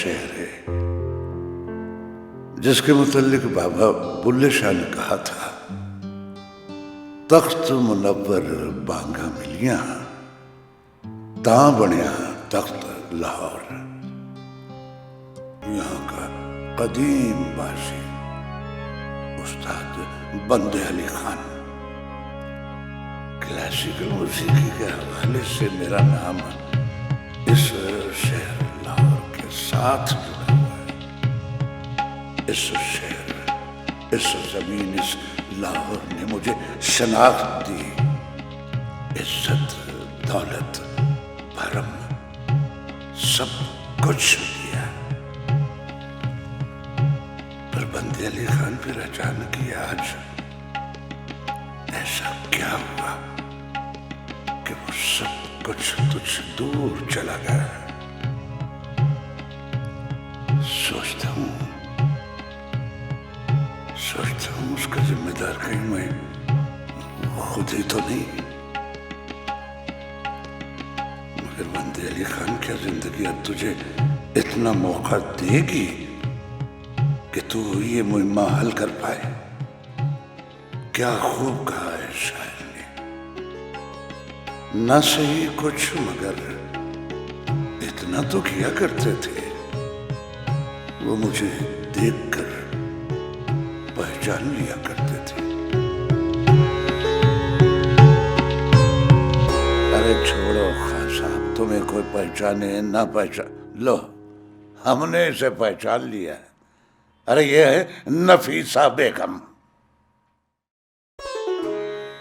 शेर है जिसके मुतल्लिक बाबा बुल्ले शाह ने कहा था, तख्त मुनव्वर बांगा मिलिया तां बनिया तख्त लाहौर। यहाँ का कदीम बासी उस्ताद बंदे अली खान। क्लासिकल मूसीकी के हवाले से मेरा नाम इस शहर लाहौर के साथ जुड़ा हुआ है। इस शहर, इस जमीन, इस लाहौर ने मुझे शनाख्त दी, इज्जत, दौलत, भरम, सब कुछ दिया। पर बंदे अली खान फिर अचानक ही आज ऐसा क्या हुआ कि वो सब कुछ तुझसे दूर चला गया। सोचता हूँ उसका जिम्मेदार कहीं मैं खुद ही तो नहीं। मगर बंदे अली खान, क्या जिंदगी अब तुझे इतना मौका देगी कि तू ये मुहिम्मा हल कर पाए? क्या खूब कहा है शायर ने, न सही कुछ मगर इतना तो किया करते थे। वो मुझे देखकर पहचान लिया करते थे। अरे छोड़ो खान साहब, तुम्हें कोई पहचाने ना पहचान, लो हमने इसे पहचान लिया। अरे ये है नफीसा बेगम।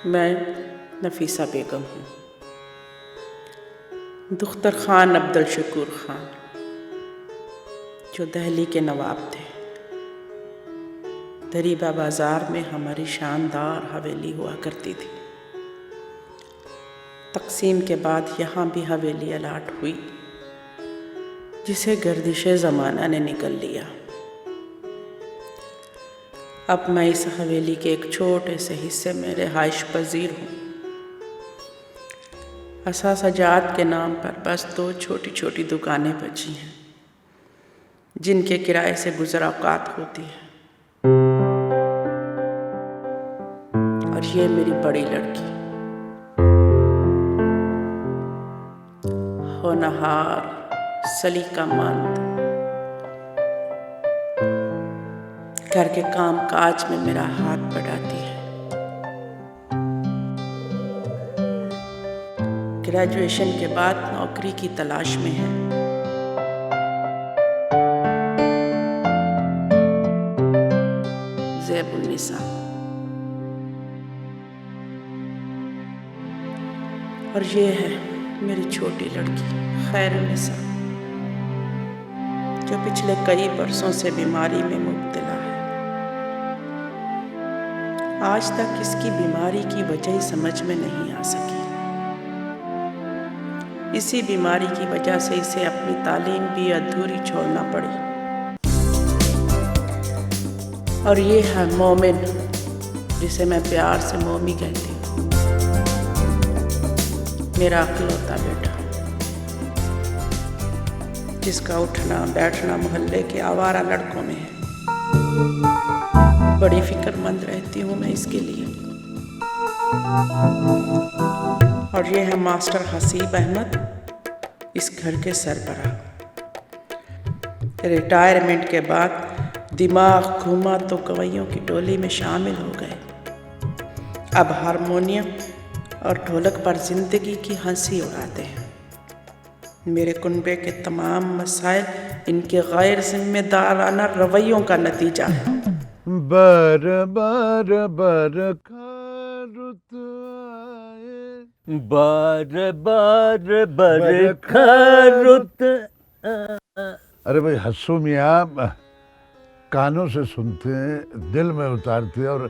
मैं नफीसा बेगम हूँ, दुख्तर खान अब्दुल शकूर खान, जो दिल्ली के नवाब थे। दरीबा बाज़ार में हमारी शानदार हवेली हुआ करती थी। तकसीम के बाद यहाँ भी हवेली अलाट हुई, जिसे गर्दिशे ज़माना ने निकल लिया। अब मैं इस हवेली के एक छोटे से हिस्से में रिहाइश पजीर हूँ। असासजात के नाम पर बस 2 छोटी छोटी दुकानें बची हैं, जिनके किराए से गुज़र औक़ात होती है। और ये मेरी बड़ी लड़की, होनहार, सलीकामंद, घर के काम काज में मेरा हाथ बढ़ाती है। ग्रेजुएशन के बाद नौकरी की तलाश में है। ज़ैबुन्निसा। और ये है मेरी छोटी लड़की खैरुन्निसा, जो पिछले कई बरसों से बीमारी में मुब्तला है। आज तक इसकी बीमारी की वजह समझ में नहीं आ सकी। इसी बीमारी की वजह से इसे अपनी तालीम भी अधूरी छोड़ना पड़ी। और ये है मोमिन, जिसे मैं प्यार से मोमी कहती हूँ, मेरा अकलौता बेटा, जिसका उठना बैठना मोहल्ले के आवारा लड़कों में है। बड़ी फिक्रमंद रहती हूँ मैं इसके लिए। और ये है मास्टर हसीब अहमद, इस घर के सरबराह। रिटायरमेंट के बाद दिमाग घूमा तो गवैयों की टोली में शामिल हो गए। अब हारमोनियम और ढोलक पर जिंदगी की हंसी उड़ाते हैं। मेरे कुनबे के तमाम मसाइल इनके गैर जिम्मेदाराना रवैयों का नतीजा है। बर बर बरखा रुत आए, बार बार बरखा रुत। अरे भाई हंसो मियाँ, कानों से सुनते हैं, दिल में उतारते हैं और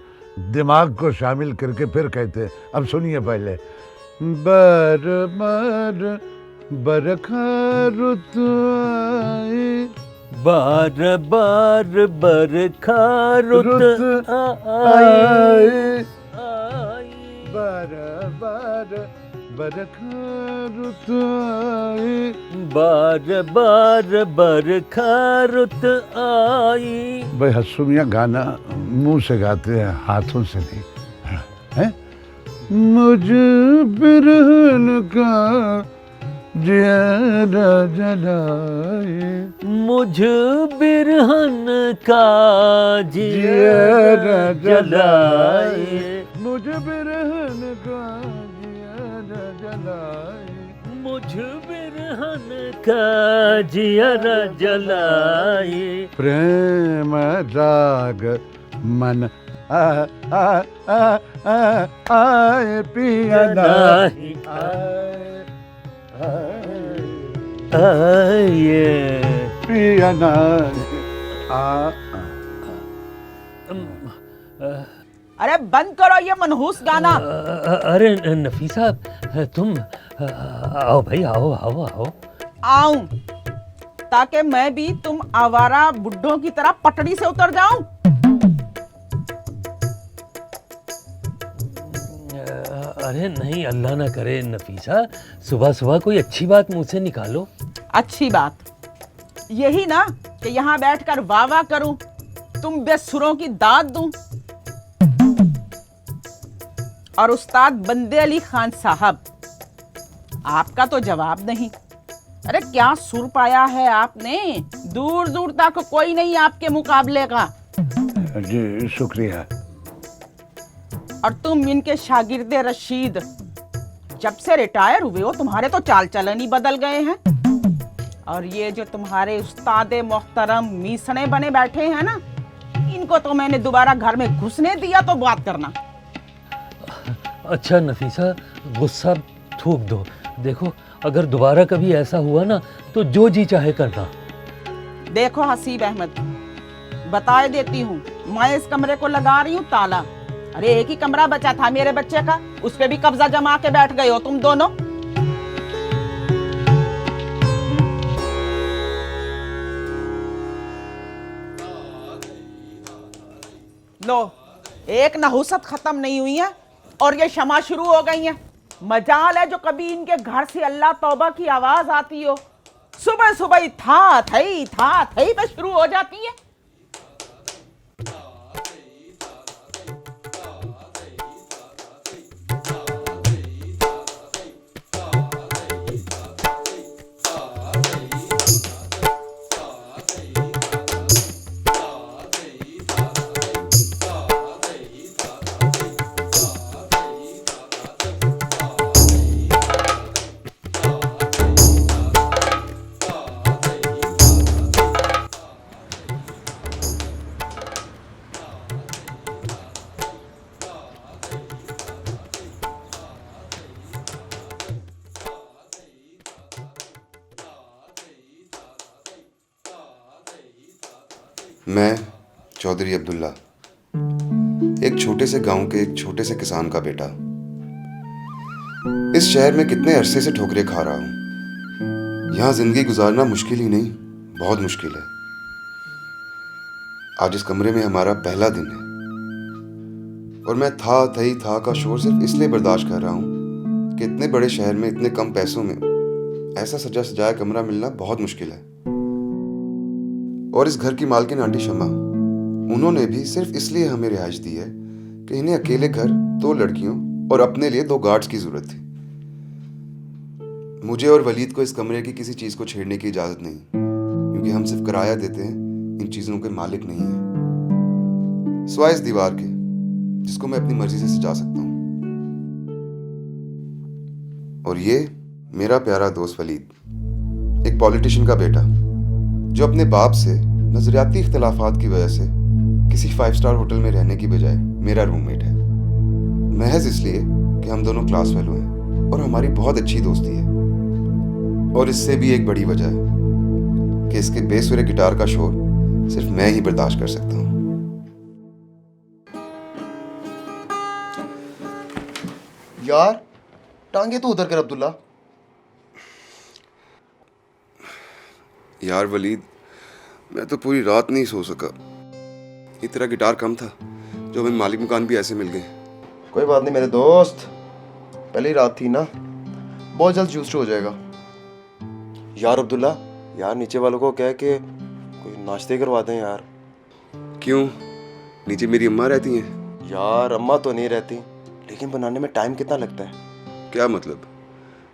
दिमाग को शामिल करके फिर कहते हैं। अब सुनिए पहले। बर बर बरखा रुत आए, बार बार बरखा रुत आए, बर बर बरखा रुत आई। बार बार बरखा रुत आई। भाई हसुमिया गाना मुंह से गाते हैं, हाथों से नहीं है। मुझ बिरहन का जियारा जलाए, मुझ बिरहन का जियारा जलाए। मुझ बिरहन का जियारा जलाए, मुझ बिरहन का जियारा जलाए। प्रेम राग मन आ आ आ आ आए पिया नाही आए आए पिया नाही आ। अरे बंद करो ये मनहूस गाना। अरे नफीसा तुम आओ भाई, आओ आओ आओ। आऊं ताकि मैं भी तुम आवारा बुड्ढों की तरह पटड़ी से उतर जाऊं। अरे नहीं, अल्लाह ना करे नफीसा, सुबह सुबह कोई अच्छी बात मुंह से निकालो। अच्छी बात यही ना कि यहाँ बैठकर वाह वाह करूं, तुम बेसुरों की दाद दूं। और उस्ताद बंदे अली खान साहब, आपका तो जवाब नहीं। अरे क्या सुर पाया है आपने, दूर दूर तक कोई नहीं आपके मुकाबले का। जी शुक्रिया। और तुम इनके शागिर्द रशीद, जब से रिटायर हुए हो तुम्हारे तो चाल चलन ही बदल गए हैं। और ये जो तुम्हारे उस्ताद मोहतरम मीसने बने बैठे हैं ना, इनको तो मैंने दोबारा घर में घुसने दिया तो बात करना। अच्छा नफीसा, गुस्सा थूक दो। देखो अगर दोबारा कभी ऐसा हुआ ना तो जो जी चाहे करना। देखो हसीब अहमद, बताए देती हूँ, मैं इस कमरे को लगा रही हूँ ताला। अरे एक ही कमरा बचा था मेरे बच्चे का, उस पे भी कब्जा जमा के बैठ गए हो तुम दोनों। लो, एक नहुसत खत्म नहीं हुई है और ये शमा शुरू हो गई है। मजाल है जो कभी इनके घर से अल्लाह तौबा की आवाज आती हो। सुबह सुबह था थई पे शुरू हो जाती है। मैं चौधरी अब्दुल्ला, एक छोटे से गांव के एक छोटे से किसान का बेटा, इस शहर में कितने अरसे से ठोकरें खा रहा हूं। यहां जिंदगी गुजारना मुश्किल ही नहीं, बहुत मुश्किल है। आज इस कमरे में हमारा पहला दिन है और मैं था का शोर सिर्फ इसलिए बर्दाश्त कर रहा हूं कि इतने बड़े शहर में इतने कम पैसों में ऐसा सजा सजाया कमरा मिलना बहुत मुश्किल है। और इस घर की मालकिन आंटी शमा, उन्होंने भी सिर्फ इसलिए हमें रिहाइश दी है कि इन्हें अकेले घर, 2 लड़कियों और अपने लिए 2 गार्ड्स की जरूरत थी। मुझे और वलीद को इस कमरे की किसी चीज को छेड़ने की इजाजत नहीं, क्योंकि हम सिर्फ किराया देते हैं, इन चीजों के मालिक नहीं हैं, सिवाय इस दीवार के जिसको मैं अपनी मर्जी से सजा सकता हूं। और ये मेरा प्यारा दोस्त वलीद, एक पॉलिटिशियन का बेटा, जो अपने बाप से नजरियाती इख्तिलाफात की वजह से किसी 5 स्टार होटल में रहने की बजाय मेरा रूममेट है, महज इसलिए कि हम दोनों क्लास फेलो हैं और हमारी बहुत अच्छी दोस्ती है। और इससे भी एक बड़ी वजह है कि इसके बेसुरे गिटार का शोर सिर्फ मैं ही बर्दाश्त कर सकता हूँ। यार टांगे तो उधर कर अब्दुल्ला। यार वलीद, मैं तो पूरी रात नहीं सो सका। ये तेरा गिटार कम था जो हमें मालिक मकान भी ऐसे मिल गए। कोई बात नहीं मेरे दोस्त, पहली रात थी ना, बहुत जल्द जूस हो जाएगा। यार अब्दुल्ला, यार नीचे वालों को कह के कोई नाश्ते करवा दें यार। क्यों? नीचे मेरी अम्मा रहती हैं। यार अम्मा तो नहीं रहती, लेकिन बनाने में टाइम कितना लगता है? क्या मतलब?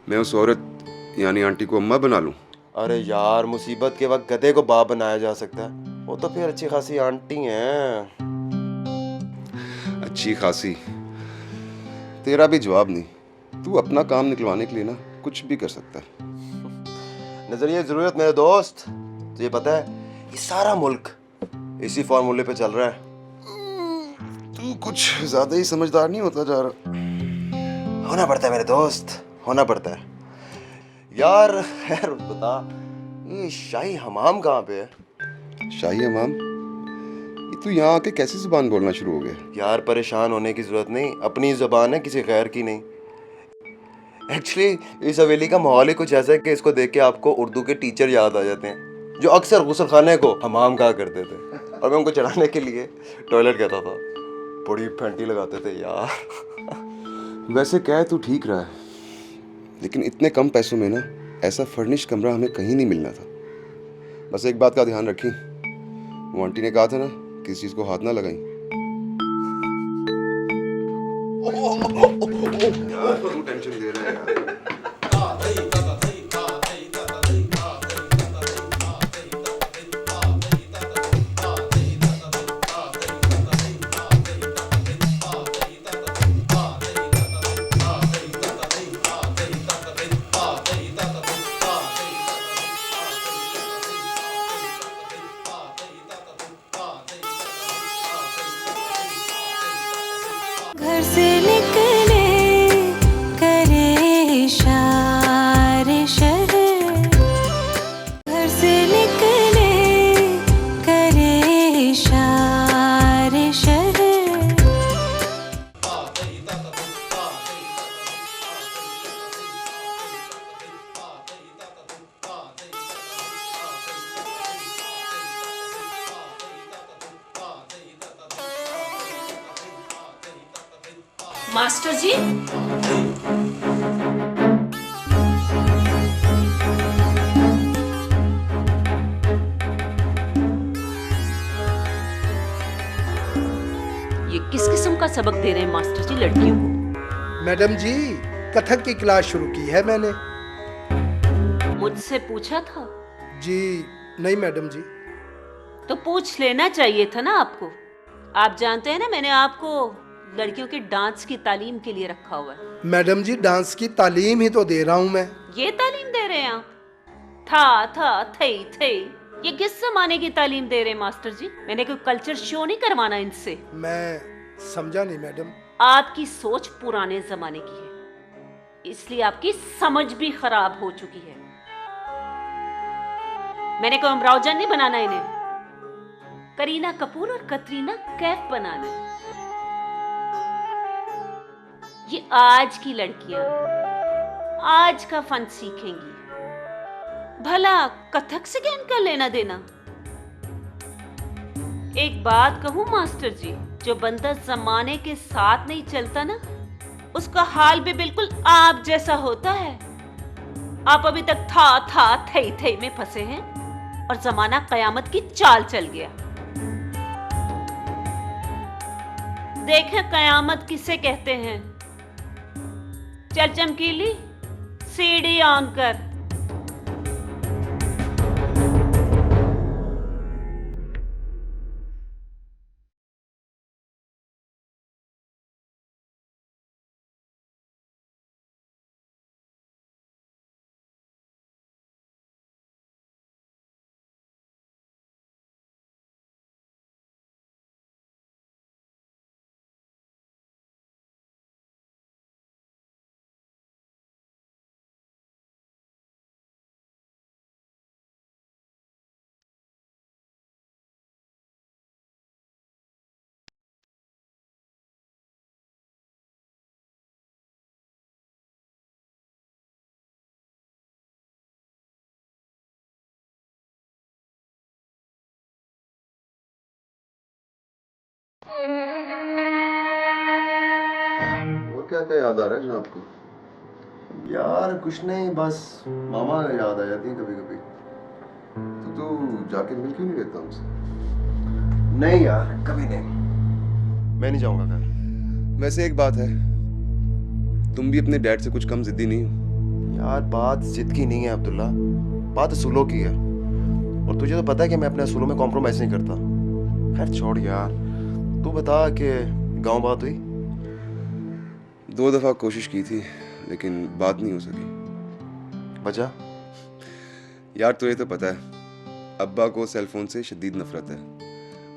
मैं उस औरत यानी आंटी को अम्मा बना लूं? अरे यार, मुसीबत के वक्त गधे को बाप बनाया जा सकता है, वो तो फिर अच्छी खासी आंटी हैं। अच्छी खासी? तेरा भी जवाब नहीं। तू अपना काम निकलवाने के लिए ना कुछ भी कर सकता है। नजरिए जरूरत मेरे दोस्त, तुझे पता है ये सारा मुल्क इसी फॉर्मूले पे चल रहा है। तू कुछ ज्यादा ही समझदार नहीं होता जा रहा। होना पड़ता है मेरे दोस्त, होना पड़ता है। यार खैर बता, ये शाही हमाम कहाँ पे है? शाही हमाम? ये तू यहाँ आके कैसी जुबान बोलना शुरू हो गया? यार परेशान होने की जरूरत नहीं, अपनी जुबान है, किसी गैर की नहीं। एक्चुअली इस हवेली का माहौल ही कुछ ऐसा है कि इसको देख के आपको उर्दू के टीचर याद आ जाते हैं जो अक्सर गुस्ल खाने को हमाम कहा करते थे, और मैं उनको चढ़ाने के लिए टॉयलेट कहता था। बड़ी फैंटी लगाते थे यार। वैसे कह तू ठीक रहा है, लेकिन इतने कम पैसों में ना ऐसा फर्निश कमरा हमें कहीं नहीं मिलना था। बस एक बात का ध्यान रखी, वो आंटी ने कहा था ना किसी चीज को हाथ ना लगाई। तू टेंशन दे रहा है यार। घर से निकले करे इशारे शहर, घर से निकले करे इशारे शहर। मास्टर जी, ये किस किस्म का सबक दे रहे हैं मास्टर जी लड़कियों को? मैडम जी, कथक की क्लास शुरू की है मैंने। मुझसे पूछा था? जी नहीं मैडम जी। तो पूछ लेना चाहिए था ना आपको। आप जानते हैं ना, मैंने आपको लड़कियों के डांस की तालीम के लिए रखा हुआ है। मैडम जी, डांस की तालीम ही तो दे रहा हूँ मैं। ये तालीम दे रहे हैं आप? था थई थई, ये किस जमाने की तालीम दे रहे हैं मास्टर जी? मैंने कोई कल्चर शो नहीं करवाना इनसे। मैं समझा नहीं मैडम। आपकी सोच पुराने जमाने की है, इसलिए आपकी समझ भी खराब हो चुकी है। मैंने कोई अमरावजान नहीं बनाना इन्हें, करीना कपूर और कतरीना कैफ बनाना है। ये आज की लड़कियां आज का फन सीखेंगी, भला कथक से क्या इनका लेना देना? एक बात कहूं मास्टर जी, जो बंदा जमाने के साथ नहीं चलता ना, उसका हाल भी बिल्कुल आप जैसा होता है। आप अभी तक था थई थई में फंसे हैं और जमाना कयामत की चाल चल गया। देखें कयामत किसे कहते हैं। चल चमकीली, सीढ़ी ऑन कर। और क्या क्या याद आ रहा है जनाब को? यार कुछ नहीं, बस मामा याद आ जाती है कभी कभी। तो तू जाके मिल क्यों नहीं लेता हमसे? नहीं यार, कभी नहीं, मैं नहीं जाऊंगा घर। वैसे एक बात है, तुम भी अपने डैड से कुछ कम जिद्दी नहीं हो। यार बात जिद की नहीं है अब्दुल्ला, बात असूलों की है, और तुझे तो पता है कि मैं अपने असूलों में कॉम्प्रोमाइज नहीं करता। खैर छोड़ यार, तू बता कि गांव बात हुई? 2 दफा कोशिश की थी लेकिन बात नहीं हो सकी। वजह? यार तुझे तो पता है, अब्बा को सेल फोन से शदीद नफरत है,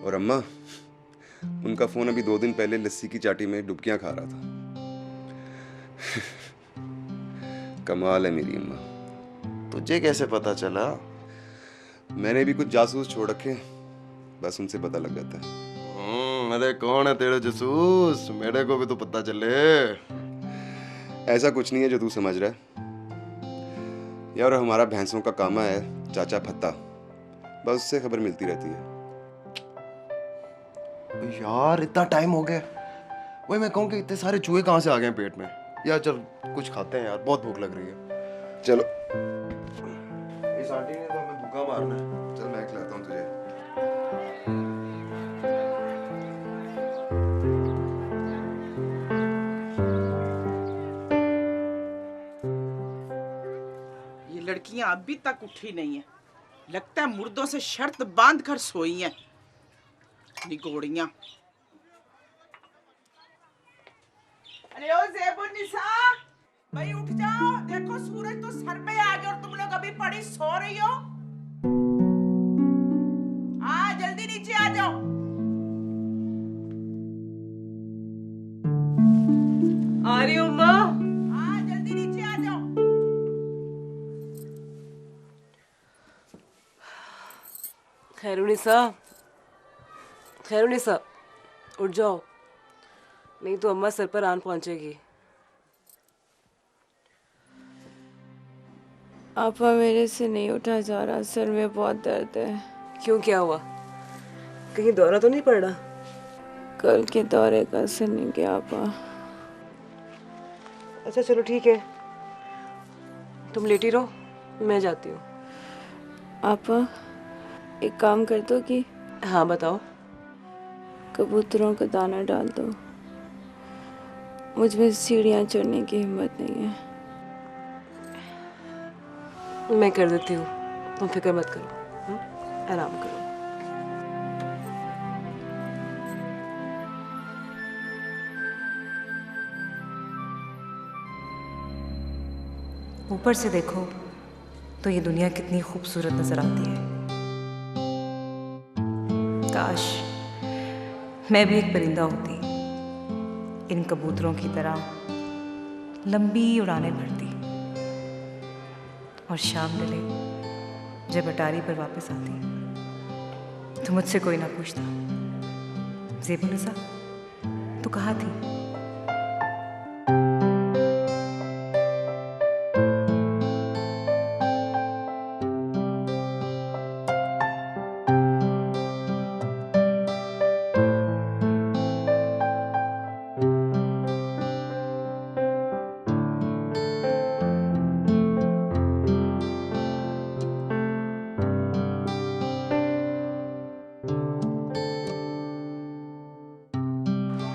और अम्मा, उनका फोन अभी 2 दिन पहले लस्सी की चाटी में डुबकियां खा रहा था। कमाल है मेरी अम्मा। तुझे कैसे पता चला? मैंने भी कुछ जासूस छोड़ रखे, बस उनसे पता लग जाता है। अरे कौन है तेरे जासूस, मेरे को भी तो पता चले। ऐसा कुछ नहीं है जो तू समझ रहा है यार। हमारा भैंसों का कामा है चाचा फत्ता, बस उससे खबर मिलती रहती है। यार इतना टाइम हो गया, वही मैं कहूँ कि इतने सारे चूहे कहाँ से आ गए पेट में। यार चल कुछ खाते हैं यार, बहुत भूख लग रही है। चलो, इस आंटी ने तो हमें भूखा मारना है। चल मैं खिलाता हूँ तुझे। ये लड़कियां अभी तक उठी नहीं है, लगता है मुर्दों से शर्त बांध कर सोई हैं निगोड़ियां। अरे ओ ज़ेबुन्निसा, भाई उठ जाओ, देखो सूरज तो सर पे आ गया और तुम लोग अभी पड़ी सो रही हो। हाँ जल्दी नीचे आ जाओ। आ रही हूँ माँ। हाँ जल्दी नीचे आ जाओ। खैरुनिसा, खैरुनिसा, उठ जाओ, नहीं तो अम्मा सर पर आन पहुंचेगी। आपा मेरे से नहीं उठा जा रहा, सर में बहुत दर्द है। क्यों, क्या हुआ? कहीं दौरा तो नहीं पड़ रहा? कल के दौरे का असर नहीं गया आपा। अच्छा चलो ठीक है, तुम लेटी रहो, मैं जाती हूँ। आपा एक काम कर दो कि? हाँ बताओ। कबूतरों का दाना डाल दो, मुझ में सीढ़ियाँ चढ़ने की हिम्मत नहीं है। मैं कर देती हूँ, तुम फिक्र मत करो, आराम करो। ऊपर से देखो तो ये दुनिया कितनी खूबसूरत नजर आती है। काश मैं भी एक परिंदा होती, इन कबूतरों की तरह लंबी उड़ानें भरती, और शाम ढले जब अटारी पर वापस आती तो मुझसे कोई ना पूछता, ज़ेबुन्निसा तू कहाँ थी?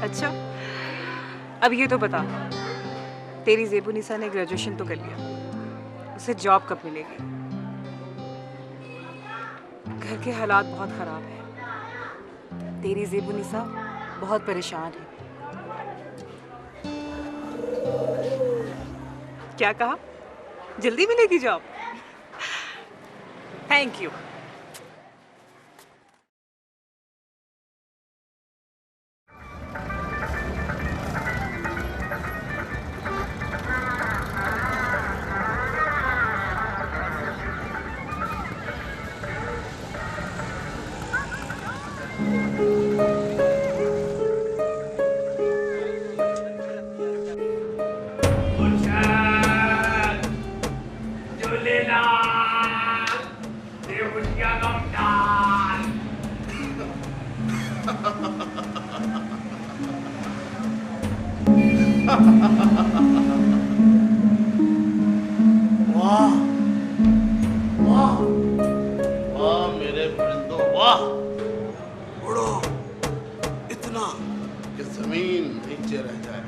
अच्छा अब ये तो बता, तेरी ज़ेबुन्निसा ने ग्रेजुएशन तो कर लिया, उसे जॉब कब मिलेगी? घर के हालात बहुत ख़राब हैं, तेरी ज़ेबुन्निसा बहुत परेशान है। क्या कहा? जल्दी मिलेगी जॉब? Thank you. जमीन नीचे रह जाए।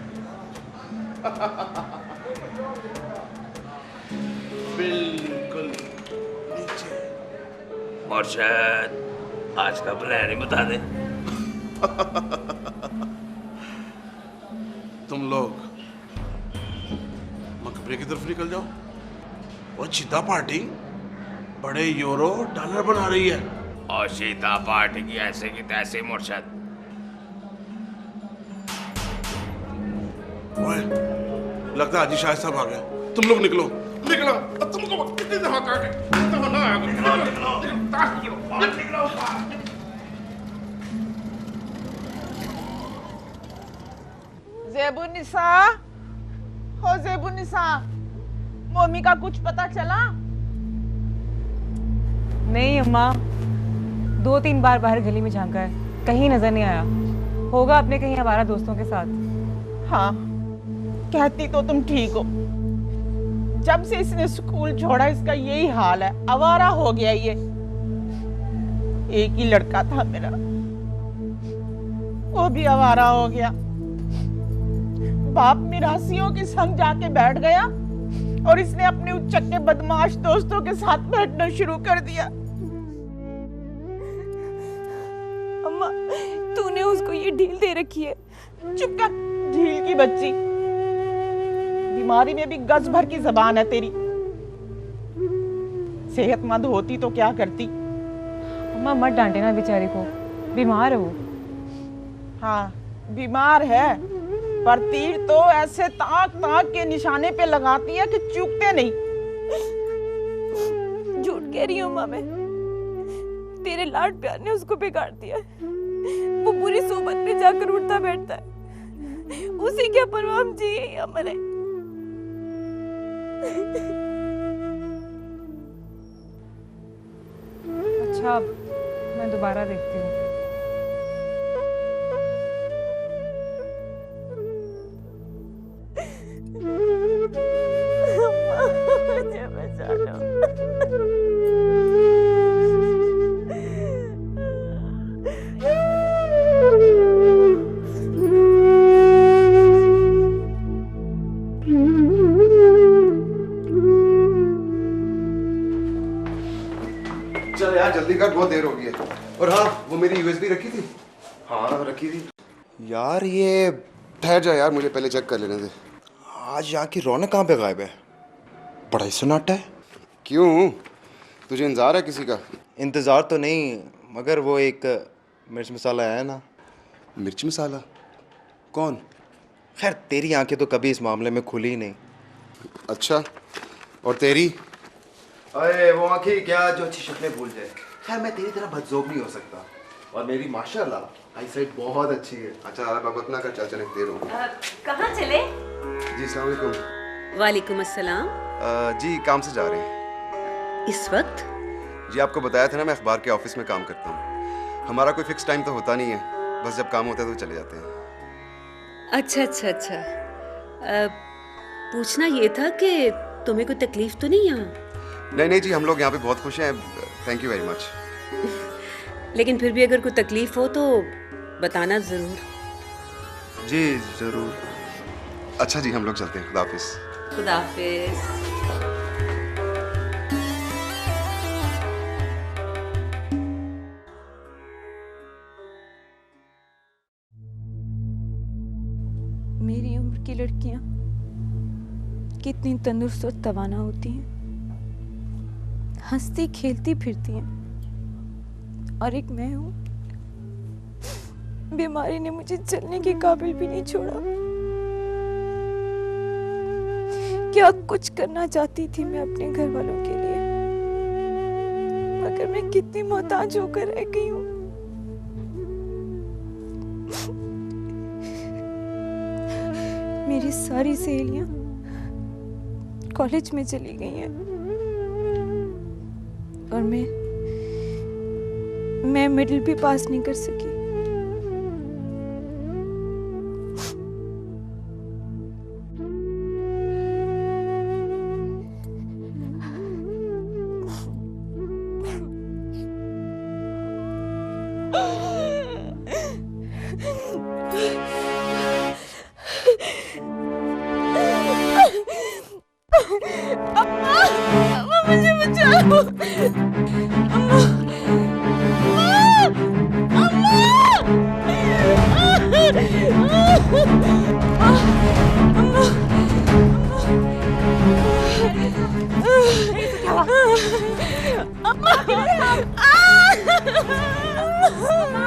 बिल्कुल नीचे। मुर्शद, आज का प्लान ही बता दे। तुम लोग मकबरे की तरफ निकल जाओ। वो चीता पार्टी बड़े यूरो डॉलर बना रही है। और सीता पार्टी की ऐसे की तैसे मुर्शद। ओए, लगता है हाजी शाह साहब आ गए। तुम लोग निकलो, निकलो। तुमको कितनी दफा कहा है? कितनी दफा ना निकलो। ज़ेबुन्निसा, हो ज़ेबुन्निसा, मम्मी का कुछ पता चला? नहीं अम्मा, 2-3 बार बाहर गली में झांका है, कहीं नजर नहीं आया। होगा अपने कहीं हमारा दोस्तों के साथ। हाँ, कहती तो तुम ठीक हो। जब से इसने स्कूल छोड़ा इसका यही हाल है, आवारा हो गया ये। एक ही लड़का था मेरा, वो भी आवारा हो गया। बाप मिरासियों के संग जाके बैठ गया और इसने अपने उच्चके बदमाश दोस्तों के साथ बैठना शुरू कर दिया। अम्मा, तूने उसको ये ढील दे रखी है। चुप कर, ढील की बच्ची। बीमारी में भी गज भर की जबान है तेरी। सेहतमंद होती तो क्या करती। अम्मा मत डांटे ना बेचारी को, बीमार है वो। हाँ, बीमार है, पर तीर तो ऐसे ताक ताक के निशाने पे लगाती है कि चूकते नहीं। झूठ कह रही हूँ माँ मैं। तेरे लाड प्यार ने उसको बिगाड़ दिया। वो बुरी सोबत में जाकर उठता बैठता है। उसे क्या परवाह, हम जिए या मरे। अच्छा, मैं दोबारा देखती हूँ। मुझे बचा लो। चल यार जल्दी कर, बहुत देर हो गई है। और हाँ, वो मेरी यूएसबी रखी थी। हाँ रखी थी यार। ये ठहर जा यार, मुझे पहले चेक कर लेने दे। आज यहाँ की रौनक कहाँ पे गायब है? बड़ा ही सन्नाटा है। क्यों, तुझे इंतजार है किसी का? इंतज़ार तो नहीं, मगर वो एक मिर्च मसाला है ना। मिर्च मसाला? कौन? खैर तेरी आंखें तो कभी इस मामले में खुली ही नहीं। अच्छा, और तेरी? अरे वो आंखें क्या जो अच्छी शक्लें भूल जाए। खैर मैं तेरी तरह बदजोब नहीं हो सकता, और मेरी माशाल्लाह आई साइट बहुत अच्छी है। अच्छा बाबत ना कर, चल चल, देर हो गई। कहाँ चले? जी अस्सलाम वालेकुम। वालेकुम अस्सलाम। जी काम से जा रहे हैं। इस वक्त? जी आपको बताया था ना, मैं अखबार के ऑफिस में काम करता हूँ। हमारा कोई फिक्स टाइम तो होता नहीं है, बस जब काम होता है तो चले जाते हैं। अच्छा अच्छा अच्छा। पूछना ये था कि तुम्हें कोई तकलीफ तो नहीं यहाँ? नहीं नहीं जी, हम लोग यहाँ पे बहुत खुश हैं, थैंक यू वेरी मच। लेकिन फिर भी अगर कोई तकलीफ हो तो बताना ज़रूर। जी ज़रूर। अच्छा जी, हम लोग चलते हैं, खुदा हाफिज़। खुदा हाफिज़। मेरी उम्र की लड़कियां कितनी तंदुरुस्त और तवाना होती हैं, हंसती खेलती फिरती हैं, और एक मैं हूँ, बीमारी ने मुझे चलने के काबिल भी नहीं छोड़ा। क्या कुछ करना चाहती थी मैं अपने घर वालों के लिए, मगर मैं कितनी मोहताज होकर रह गई हूँ। मेरी सारी सहेलियां कॉलेज में चली गई हैं और मैं मिडिल भी पास नहीं कर सकी। अम्मा